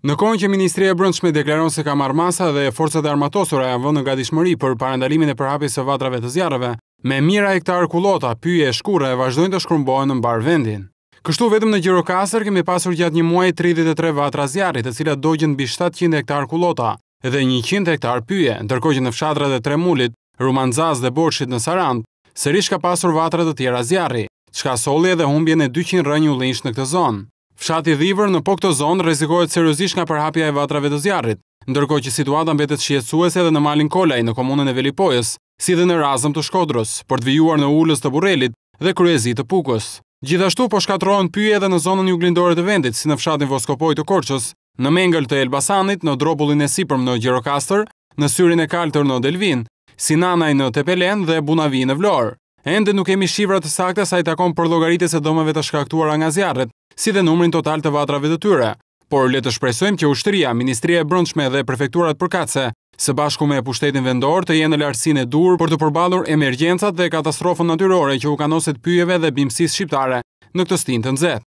Në kohën që Ministria e Brendshme deklaron se ka marrë masa dhe forcat e armatosura janë vënë në gatishmëri për parandalimin e përhapjes së vatrave të zjarreve, me mijëra hektar kullota, pyje e shkure vazhdojnë të shkrumbohen në mbar vendin. Kështu vetëm në Gjirokastër kemi pasur gjatë një muaji 33 vatra zjarri, të cilat dogjën mbi 700 hektar kullota dhe 100 hektar pyje, ndërkohë që në fshatrat e Tremulit, Rumanzas dhe Borçit në Sarand, sërish ka pasur vatra të tjera zjarri, çka solli edhe humbjen e 200 rrënj ullinjsh në këtë zonë. Fshati Dhivër në këtë zonë rrezikohet seriozisht nga përhapja e vatrave të zjarrit, ndërkohë që situata mbetet shqetësuese edhe në malin Kolaj në komunën e Velipojës, si dhe në Razëm të Shkodrës, për të vijuar në Ulës të Burrelit dhe kryezi të Pukës. Gjithashtu po shkatrohen pyje edhe në zonën juglindore të vendit, si në fshatin Voskopoj të Korçës, në Mengël të Elbasanit, në Dropullin e Sipërm në Gjirokastër, në Syrin e Kaltër në Delvin, Sinanaj në Tepelen dhe Bunavi në Vlorë. Ende nuk kemi shifra të sakta sa i takon përllogarites e dëmeve të shkaktuara nga zjarret, si dhe numrin total të vatrave të tyre, por le të shpresojmë që ushtria, Ministria e Brendshme dhe prefekturat përkatëse, së bashku me pushtetin vendor të jenë në lartësinë e dur për të përballur emergjencat dhe katastrofën natyrore që u kanoset pyjeve dhe bimësisë shqiptare në këtë stin të nxehtë.